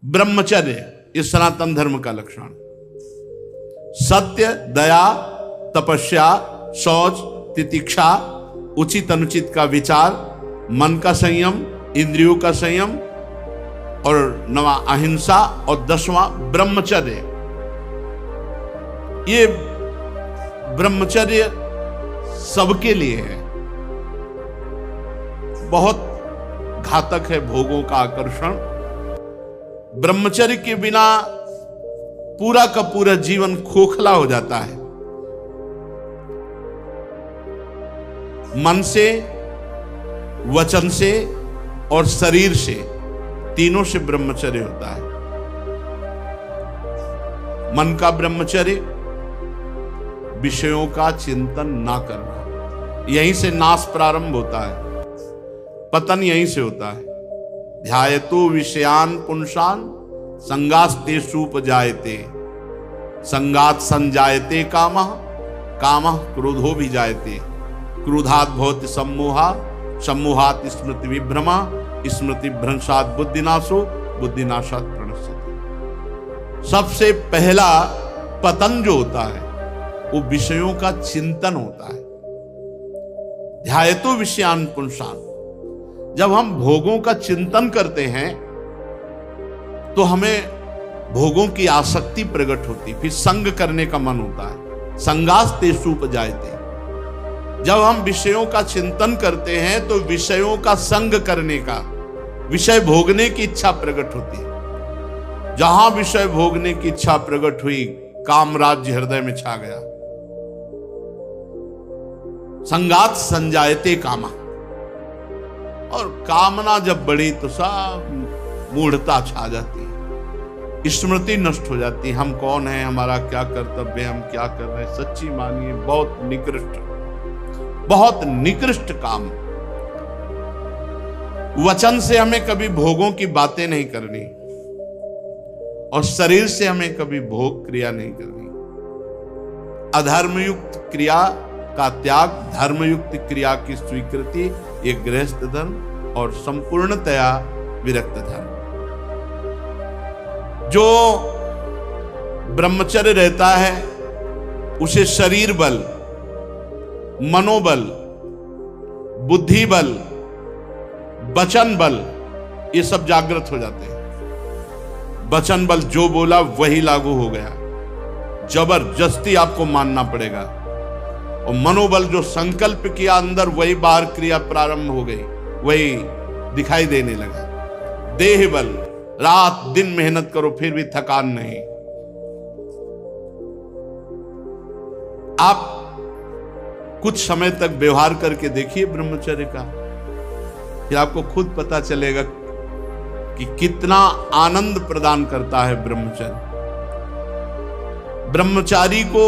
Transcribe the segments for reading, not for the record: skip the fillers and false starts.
ब्रह्मचर्य इस सनातन धर्म का लक्षण। सत्य, दया, तपस्या, शौच, तितिक्षा, उचित अनुचित का विचार, मन का संयम, इंद्रियों का संयम, और 9वां अहिंसा, और 10वां ब्रह्मचर्य। ये ब्रह्मचर्य सबके लिए है। बहुत घातक है भोगों का आकर्षण। ब्रह्मचर्य के बिना पूरा का पूरा जीवन खोखला हो जाता है। मन से, वचन से और शरीर से, तीनों से ब्रह्मचर्य होता है। मन का ब्रह्मचर्य, विषयों का चिंतन ना करना। यहीं से नाश प्रारंभ होता है, पतन यहीं से होता है। ध्यायतो विषयान पुंसान संगास्ते सूपजायते, संगात संजायते कामः, कामः क्रोधो भी जायते, क्रोधात् भवति सम्मोहा, सम्मोहात् स्मृति विभ्रमा, स्मृति भ्रंशात् बुद्धिनाशो, बुद्धिनाशात् प्रणश्यति। सबसे पहला पतन जो होता है वो विषयों का चिंतन होता है। ध्यायतो विषयान पुंसान, जब हम भोगों का चिंतन करते हैं तो हमें भोगों की आसक्ति प्रकट होती, फिर संग करने का मन होता है। संगास्ते सूपजायते, जब हम विषयों का चिंतन करते हैं तो विषयों का संग करने का, विषय भोगने की इच्छा प्रकट होती है। जहां विषय भोगने की इच्छा प्रकट हुई, काम राज्य हृदय में छा गया। संगात संजायते कामा, और कामना जब बढ़ी तो सब मूढ़ता छा जाती है, स्मृति नष्ट हो जाती है। हम कौन है, हमारा क्या कर्तव्य है, हम क्या कर रहे हैं। सच्ची मानिए बहुत निकृष्ट, बहुत निकृष्ट काम। वचन से हमें कभी भोगों की बातें नहीं करनी, और शरीर से हमें कभी भोग क्रिया नहीं करनी। अधर्मयुक्त क्रिया का त्याग, धर्मयुक्त क्रिया की स्वीकृति, ये गृहस्थ धर्म और संपूर्णतया विरक्त धर्म। जो ब्रह्मचर्य रहता है उसे शरीर बल, मनोबल, बुद्धि बल, वचन बल, ये सब जागृत हो जाते हैं। वचन बल जो बोला वही लागू हो गया, जबरदस्ती आपको मानना पड़ेगा। और मनोबल जो संकल्प किया अंदर, वही बाहर क्रिया प्रारंभ हो गई, वही दिखाई देने लगा। देह बल, रात दिन मेहनत करो फिर भी थकान नहीं। आप कुछ समय तक व्यवहार करके देखिए ब्रह्मचर्य का, फिर आपको खुद पता चलेगा कि कितना आनंद प्रदान करता है ब्रह्मचर्य। ब्रह्मचारी को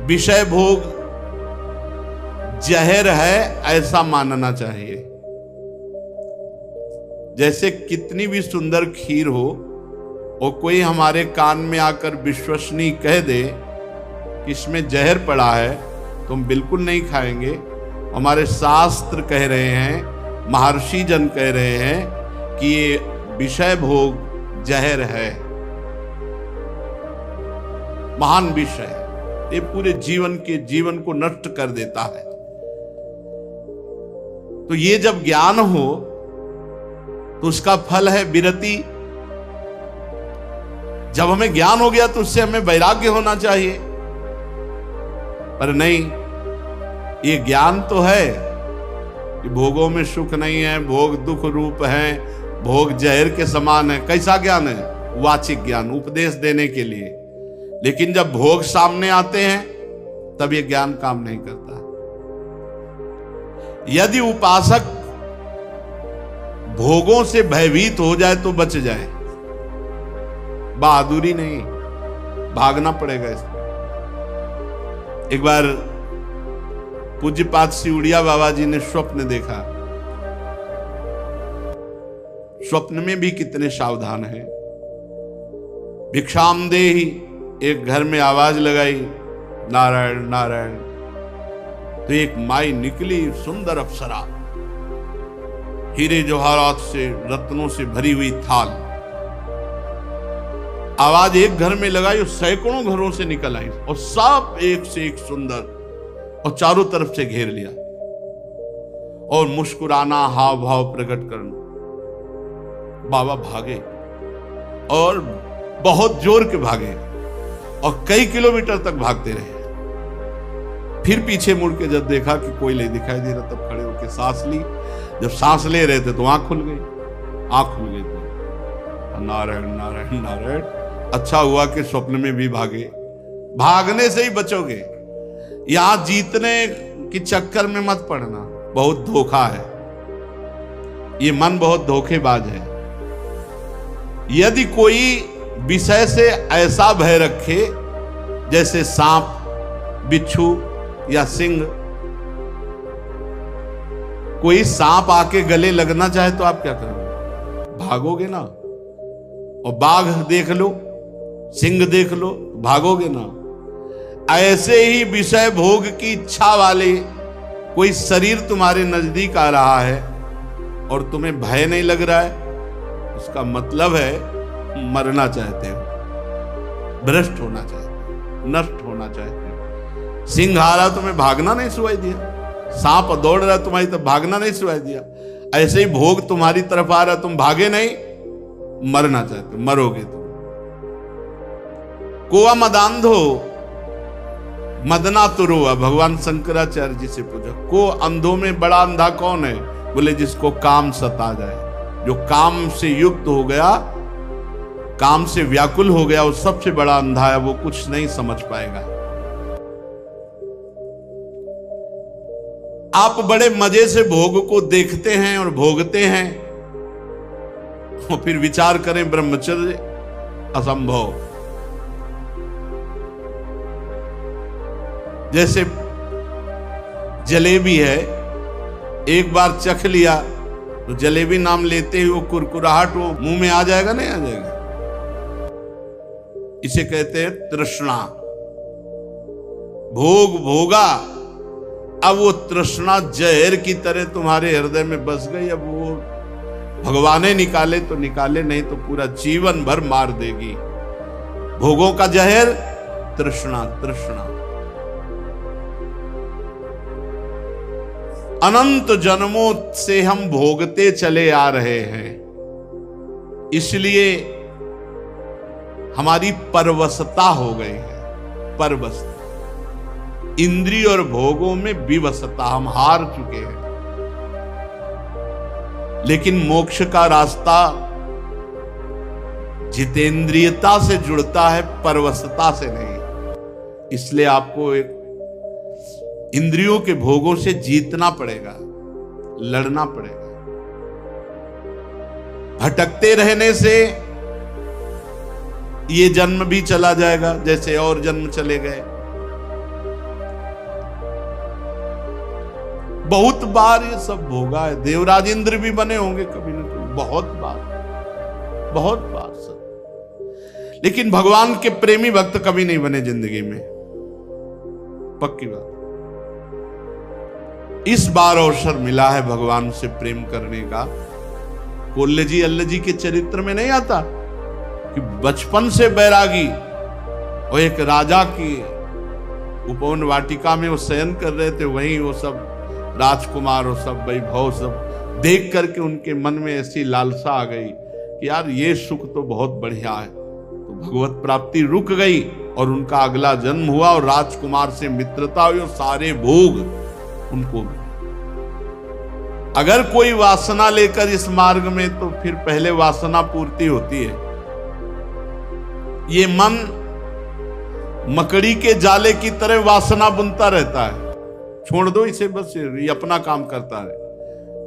विषय भोग जहर है ऐसा मानना चाहिए। जैसे कितनी भी सुंदर खीर हो और कोई हमारे कान में आकर विश्वसनीय कह दे कि इसमें जहर पड़ा है तो हम बिल्कुल नहीं खाएंगे। हमारे शास्त्र कह रहे हैं, महर्षि जन कह रहे हैं कि ये विषय भोग जहर है, महान विष है, ये पूरे जीवन को नष्ट कर देता है। तो ये जब ज्ञान हो तो उसका फल है विरति। जब हमें ज्ञान हो गया तो उससे हमें वैराग्य होना चाहिए, पर नहीं, ये ज्ञान तो है कि भोगों में सुख नहीं है, भोग दुख रूप है, भोग जहर के समान है। कैसा ज्ञान है? वाचिक ज्ञान, उपदेश देने के लिए। लेकिन जब भोग सामने आते हैं तब ये ज्ञान काम नहीं करता। यदि उपासक भोगों से भयभीत हो जाए तो बच जाए, बहादुरी नहीं, भागना पड़ेगा इसमें। एक बार पूज्यपाद सिउड़िया बाबा जी ने स्वप्न देखा। स्वप्न में भी कितने सावधान हैं। भिक्षाम देहि, एक घर में आवाज लगाई, नारायण नारायण। तो एक माई निकली, सुंदर अप्सरा, हीरे जवाहरात से, रत्नों से भरी हुई थाल, आवाज एक घर में लगाई और सैकड़ों घरों से निकल आई और सब एक से एक सुंदर और चारों तरफ से घेर लिया और मुस्कुराना, हाव भाव प्रकट करना। बाबा भागे और बहुत जोर के भागे और कई किलोमीटर तक भागते रहे। फिर पीछे मुड़ के जब देखा कि कोई नहीं दिखाई दे रहा, तब खड़े होकर सांस ली। जब सांस ले रहे थे तो आंख खुल गई, आंख खुल गई तो नारायण नारायण नारायण। अच्छा हुआ कि स्वप्न में भी भागे, भागने से ही बचोगे। यहां जीतने की चक्कर में मत पड़ना, बहुत धोखा है। ये मन बहुत धोखेबाज है। यदि कोई विषय से ऐसा भय रखे जैसे सांप, बिच्छू या सिंह, कोई सांप आके गले लगना चाहे तो आप क्या करोगे? भागोगे ना। और बाघ देख लो, सिंह देख लो, भागोगे ना। ऐसे ही विषय भोग की इच्छा वाले कोई शरीर तुम्हारे नजदीक आ रहा है और तुम्हें भय नहीं लग रहा है, उसका मतलब है मरना चाहते हो, भ्रष्ट होना चाहते हो, नष्ट होना चाहते हो। सिंह आ रहा तुम्हें भागना नहीं सुनाई दिया, सांप दौड़ रहा तुम्हारी तरफ भागना नहीं सुनाई दिया। ऐसे ही भोग तुम्हारी तरफ आ रहा, तुम भागे नहीं, मरना चाहते हो, मरोगे तुम। कोआ मदांधो मदना तुरुआ, भगवान शंकराचार्य जी से पूछा, को अंधों में बड़ा अंधा कौन है? बोले जिसको काम सता जाए, जो काम से युक्त हो गया, काम से व्याकुल हो गया, वो सबसे बड़ा अंधा है, वो कुछ नहीं समझ पाएगा। आप बड़े मजे से भोग को देखते हैं और भोगते हैं और फिर विचार करें ब्रह्मचर्य असंभव। जैसे जलेबी है, एक बार चख लिया तो जलेबी नाम लेते ही वो कुरकुराहट वो मुंह में आ जाएगा, नहीं आ जाएगा? इसे कहते हैं तृष्णा। भोग भोगा, अब वो तृष्णा जहर की तरह तुम्हारे हृदय में बस गई। अब वो भगवान निकाले तो निकाले, नहीं तो पूरा जीवन भर मार देगी। भोगों का जहर तृष्णा, तृष्णा। अनंत जन्मों से हम भोगते चले आ रहे हैं, इसलिए हमारी परवशता हो गई है। परवशता, इंद्रिय और भोगों में विवशता, हम हार चुके हैं। लेकिन मोक्ष का रास्ता जितेंद्रियता से जुड़ता है, परवशता से नहीं। इसलिए आपको एक इंद्रियों के भोगों से जीतना पड़ेगा, लड़ना पड़ेगा। भटकते रहने से ये जन्म भी चला जाएगा, जैसे और जन्म चले गए। बहुत बार ये सब भोगा है। देवराज इंद्र भी बने होंगे कभी न कभी, बहुत बार, बहुत बार सब। लेकिन भगवान के प्रेमी भक्त कभी नहीं बने जिंदगी में, पक्की बात। इस बार अवसर मिला है भगवान से प्रेम करने का। कोल्ले जी अल्ल जी के चरित्र में नहीं आता कि बचपन से बैरागी और एक राजा की उपवन वाटिका में वो शयन कर रहे थे, वहीं वो सब राजकुमार और सब वैभव सब देख करके उनके मन में ऐसी लालसा आ गई कि यार ये सुख तो बहुत बढ़िया है। तो भगवत प्राप्ति रुक गई और उनका अगला जन्म हुआ और राजकुमार से मित्रता हुई और सारे भोग उनको। अगर कोई वासना लेकर इस मार्ग में, तो फिर पहले वासना पूर्ति होती है। ये मन मकड़ी के जाले की तरह वासना बुनता रहता है, छोड़ दो इसे, बस ये अपना काम करता है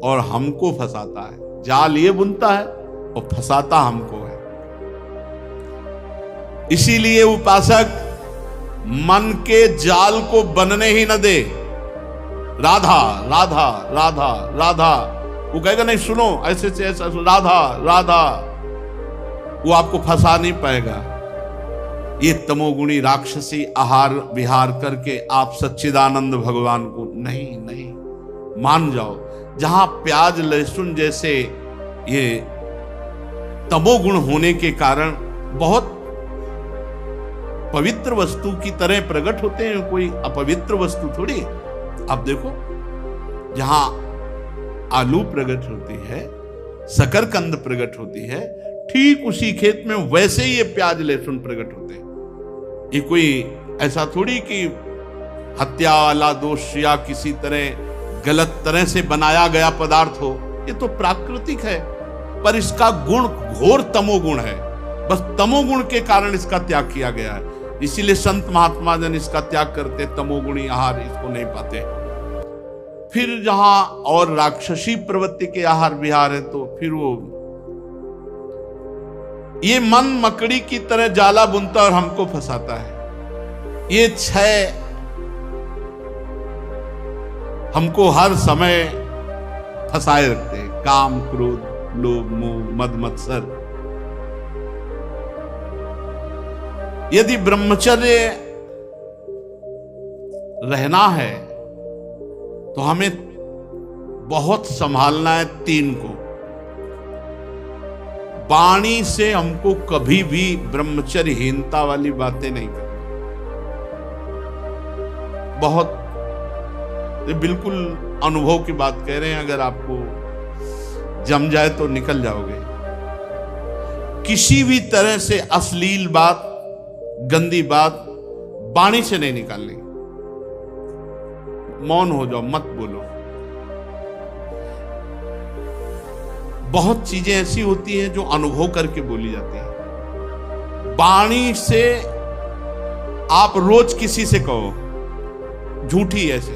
और हमको फंसाता है। जाल ये बुनता है और फंसाता हमको है। इसीलिए उपासक मन के जाल को बनने ही न दे। राधा राधा राधा राधा, वो कहेगा नहीं सुनो ऐसे से ऐसा, राधा राधा, वो आपको फंसा नहीं पाएगा। ये तमोगुणी राक्षसी आहार विहार करके आप सच्चिदानंद भगवान को नहीं नहीं मान जाओ। जहां प्याज लहसुन जैसे ये तमोगुण होने के कारण बहुत पवित्र वस्तु की तरह प्रकट होते हैं, कोई अपवित्र वस्तु थोड़ी। आप देखो, जहां आलू प्रकट होती है, शकरकंद प्रकट होती है, ठीक उसी खेत में वैसे ही ये प्याज लहसुन प्रकट होते हैं। ये कोई ऐसा थोड़ी कि हत्या वाला दोष या किसी तरह गलत तरह से बनाया गया पदार्थ हो। ये तो प्राकृतिक है, पर इसका गुण घोर तमोगुण है। बस तमोगुण के कारण इसका त्याग किया गया है। इसीलिए संत महात्मा जन इसका त्याग करते, तमोगुणी आहार इसको नहीं पाते। फिर जहां और राक्षसी प्रवृत्ति के आहार विहार है, तो फिर वो ये मन मकड़ी की तरह जाला बुनता और हमको फंसाता है। ये छह हमको हर समय फंसाए रखते हैं, काम क्रोध लोभ मोह मद मत्सर। यदि ब्रह्मचर्य रहना है तो हमें बहुत संभालना है तीन को। वाणी से हमको कभी भी ब्रह्मचर्यहीनता वाली बातें नहीं करनी। बहुत बिल्कुल अनुभव की बात कह रहे हैं, अगर आपको जम जाए तो निकल जाओगे। किसी भी तरह से अश्लील बात, गंदी बात वाणी से नहीं निकालनी। मौन हो जाओ, मत बोलो। बहुत चीजें ऐसी होती हैं जो अनुभव करके बोली जाती हैं। वाणी से आप रोज किसी से कहो झूठी ऐसे,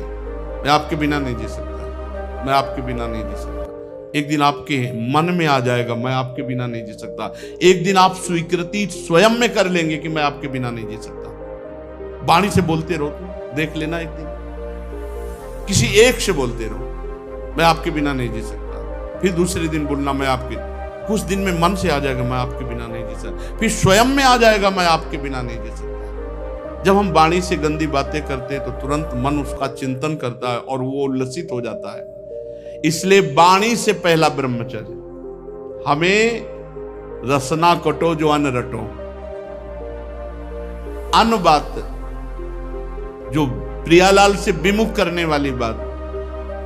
मैं आपके बिना नहीं जी सकता, मैं आपके बिना नहीं जी सकता। एक दिन आपके मन में आ जाएगा, मैं आपके बिना नहीं जी सकता। एक दिन आप स्वीकृति स्वयं में कर लेंगे कि मैं आपके बिना नहीं जी सकता। वाणी से बोलते रहो, तुम देख लेना, एक दिन किसी एक से बोलते रहो, मैं आपके बिना नहीं जी सकता। फिर दूसरे दिन बोलना, मैं आपके, कुछ दिन में मन से आ जाएगा, मैं आपके बिना नहीं जी सकता। फिर स्वयं में आ जाएगा, मैं आपके बिना नहीं जी सकता। जब हम वाणी से गंदी बातें करते हैं तो तुरंत मन उसका चिंतन करता है और वो उल्लसित हो जाता है। इसलिए वाणी से पहला ब्रह्मचर्य। हमें रसना कटो जो अन्न रटो। अन्न बात जो प्रियालाल से विमुख करने वाली बात,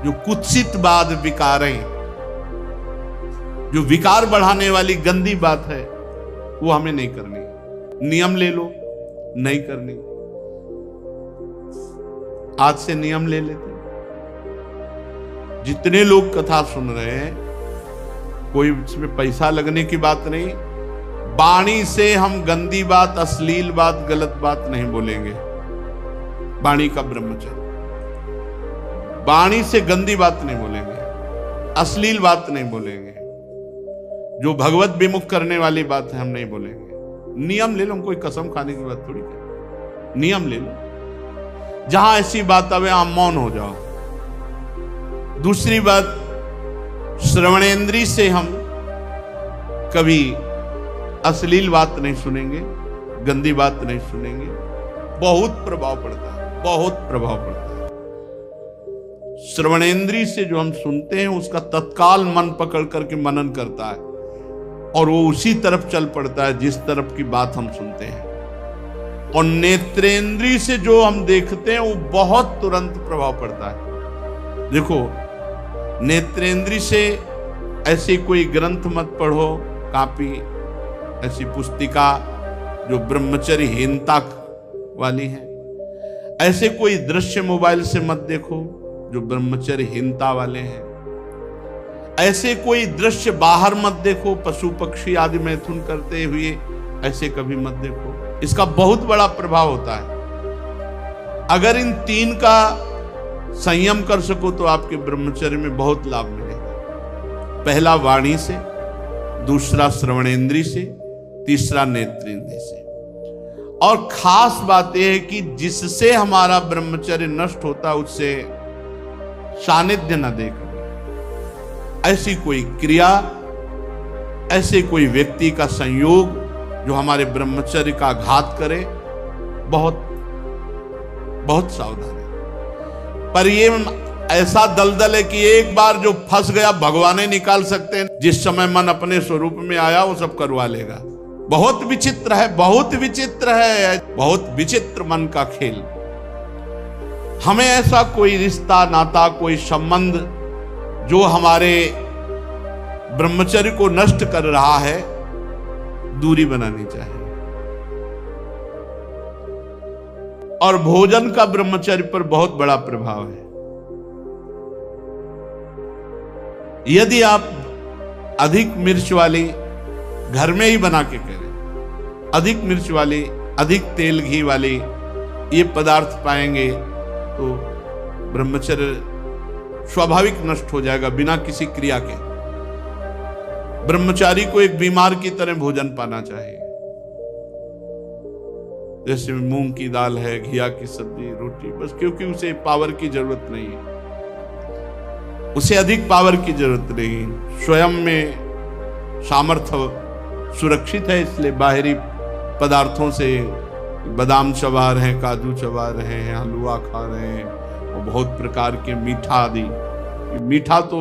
जो कुत्सित बात, विकारें, जो विकार बढ़ाने वाली गंदी बात है, वो हमें नहीं करनी। नियम ले लो, नहीं करनी। आज से नियम ले लेते। जितने लोग कथा सुन रहे हैं, कोई इसमें पैसा लगने की बात नहीं। वाणी से हम गंदी बात, अश्लील बात, गलत बात नहीं बोलेंगे। वाणी का ब्रह्मचर्य। वाणी से गंदी बात नहीं बोलेंगे, अश्लील बात नहीं बोलेंगे, जो भगवत विमुख करने वाली बात है हम नहीं बोलेंगे। नियम ले लो, कोई कसम खाने की बात थोड़ी है। नियम ले लो, जहां ऐसी बात आवे आप मौन हो जाओ। दूसरी बात, श्रवणेंद्री से हम कभी अश्लील बात नहीं सुनेंगे, गंदी बात नहीं सुनेंगे। बहुत प्रभाव पड़ता है, बहुत प्रभाव पड़ता है। श्रवणेंद्री से जो हम सुनते हैं उसका तत्काल मन पकड़ करके मनन करता है और वो उसी तरफ चल पड़ता है जिस तरफ की बात हम सुनते हैं। और नेत्रेंद्री से जो हम देखते हैं वो बहुत तुरंत प्रभाव पड़ता है। देखो, नेत्रेंद्री से ऐसी कोई ग्रंथ मत पढ़ो, कॉपी, ऐसी पुस्तिका जो ब्रह्मचर्यहीनता वाली है। ऐसे कोई दृश्य मोबाइल से मत देखो जो ब्रह्मचर्यहीनता वाले हैं। ऐसे कोई दृश्य बाहर मत देखो, पशु पक्षी आदि मैथुन करते हुए, ऐसे कभी मत देखो। इसका बहुत बड़ा प्रभाव होता है। अगर इन तीन का संयम कर सको तो आपके ब्रह्मचर्य में बहुत लाभ मिलेगा। पहला वाणी से, दूसरा श्रवणेंद्री से, तीसरा नेत्रेंद्री से। और खास बात यह है कि जिससे हमारा ब्रह्मचर्य नष्ट होता है उससे सानिध्य न देकर, ऐसी कोई क्रिया, ऐसे कोई व्यक्ति का संयोग जो हमारे ब्रह्मचर्य का घात करे, बहुत बहुत सावधान है। पर ये ऐसा दलदल है कि एक बार जो फंस गया भगवान ही निकाल सकते हैं। जिस समय मन अपने स्वरूप में आया वो सब करवा लेगा। बहुत विचित्र है, बहुत विचित्र है, बहुत विचित्र मन का खेल। हमें ऐसा कोई रिश्ता नाता, कोई संबंध जो हमारे ब्रह्मचर्य को नष्ट कर रहा है, दूरी बनानी चाहिए। और भोजन का ब्रह्मचर्य पर बहुत बड़ा प्रभाव है। यदि आप अधिक मिर्च वाली घर में ही बना के करें, अधिक मिर्च वाली, अधिक तेल घी वाली ये पदार्थ पाएंगे तो ब्रह्मचर्य स्वाभाविक नष्ट हो जाएगा बिना किसी क्रिया के। ब्रह्मचारी को एक बीमार की तरह भोजन पाना चाहिए। जैसे मूंग की दाल है, घिया की सब्जी, रोटी, बस क्योंकि उसे पावर की जरूरत नहीं है, उसे अधिक पावर की जरूरत नहीं, स्वयं में सामर्थ्य सुरक्षित है, इसलिए बाहरी पदार्थों से बादाम चबा रहे हैं, काजू चबा रहे हैं, हलवा खा रहे हैं, और बहुत प्रकार के मीठा आदि। मीठा तो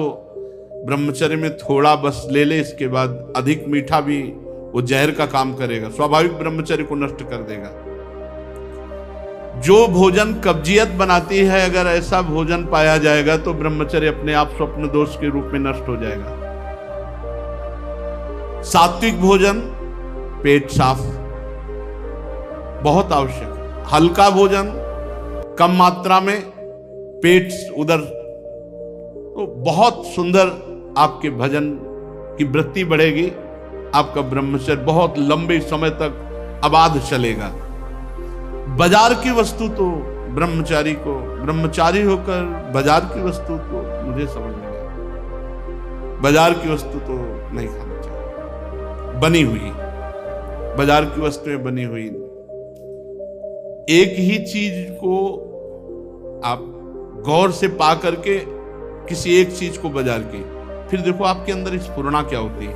ब्रह्मचर्य में थोड़ा बस ले ले, इसके बाद अधिक मीठा भी वो जहर का काम करेगा, स्वाभाविक ब्रह्मचर्य को नष्ट कर देगा। जो भोजन कब्जियत बनाती है, अगर ऐसा भोजन पाया जाएगा तो ब्रह्मचर्य अपने आप स्वप्न दोष के रूप में नष्ट हो जाएगा। सात्विक भोजन, पेट साफ, बहुत आवश्यक। हल्का भोजन, कम मात्रा में, पेट उधर, तो बहुत सुंदर आपके भजन की वृत्ति बढ़ेगी, आपका ब्रह्मचर्य बहुत लंबे समय तक अबाध चलेगा। बाजार की वस्तु तो ब्रह्मचारी को, ब्रह्मचारी होकर बाजार की वस्तु तो मुझे समझ नहीं आता। बाजार की वस्तु तो नहीं खाना चाहिए, बनी हुई, बाजार की वस्तुएं बनी हुई। एक ही चीज को आप गौर से पा करके किसी एक चीज को बाजार की, फिर देखो आपके अंदर स्फुरणा क्या होती है,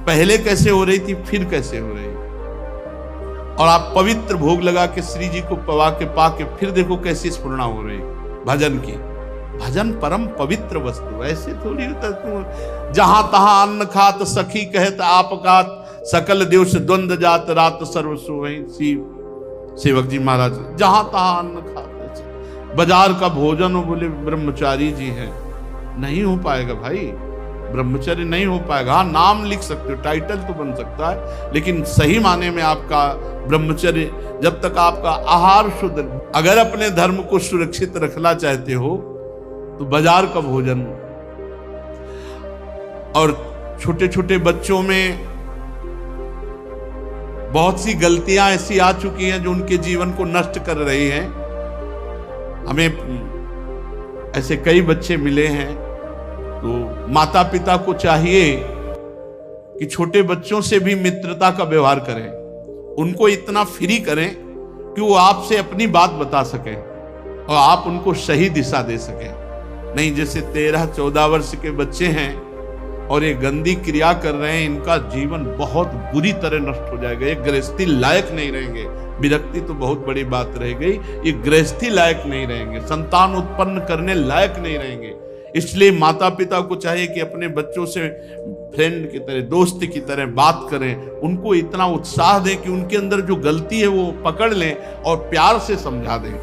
पहले कैसे हो रही थी, फिर कैसे हो रही है। और आप पवित्र भोग लगा के श्री जी को पा के फिर देखो कैसी स्फुरणा हो रही भजन की। भजन परम पवित्र वस्तु, ऐसे थोड़ी होता। जहां तहां अन्न खात सखी कहत आपकात, सकल देव से द्वंद जात रात सर्व सोई। सेवक जी महाराज जहां तहां अन्न खात, बाजार का भोजन हो, बोले ब्रह्मचारी जी है, नहीं हो पाएगा भाई, ब्रह्मचर्य नहीं हो पाएगा। हाँ, नाम लिख सकते हो, टाइटल तो बन सकता है, लेकिन सही माने में आपका ब्रह्मचर्य, जब तक आपका आहार शुद्ध, अगर अपने धर्म को सुरक्षित रखना चाहते हो तो बाजार का भोजन। और छोटे छोटे बच्चों में बहुत सी गलतियां ऐसी आ चुकी हैं जो उनके जीवन को नष्ट कर रही हैं। हमें ऐसे कई बच्चे मिले हैं, तो माता पिता को चाहिए कि छोटे बच्चों से भी मित्रता का व्यवहार करें, उनको इतना फ्री करें कि वो आपसे अपनी बात बता सकें और आप उनको सही दिशा दे सकें। नहीं, जैसे 13-14 वर्ष के बच्चे हैं और ये गंदी क्रिया कर रहे हैं, इनका जीवन बहुत बुरी तरह नष्ट हो जाएगा, ये गृहस्थी लायक नहीं रहेंगे। विरक्ति तो बहुत बड़ी बात रह गई, ये गृहस्थी लायक नहीं रहेंगे, संतान उत्पन्न करने लायक नहीं रहेंगे। इसलिए माता पिता को चाहिए कि अपने बच्चों से फ्रेंड की तरह, दोस्त की तरह बात करें, उनको इतना उत्साह दें कि उनके अंदर जो गलती है वो पकड़ लें और प्यार से समझा दें।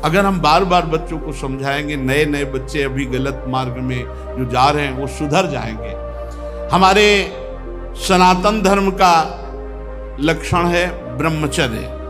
अगर हम बार बार बच्चों को समझाएंगे, नए नए बच्चे अभी गलत मार्ग में जो जा रहे हैं वो सुधर जाएंगे। हमारे सनातन धर्म का लक्षण है ब्रह्मचर्य।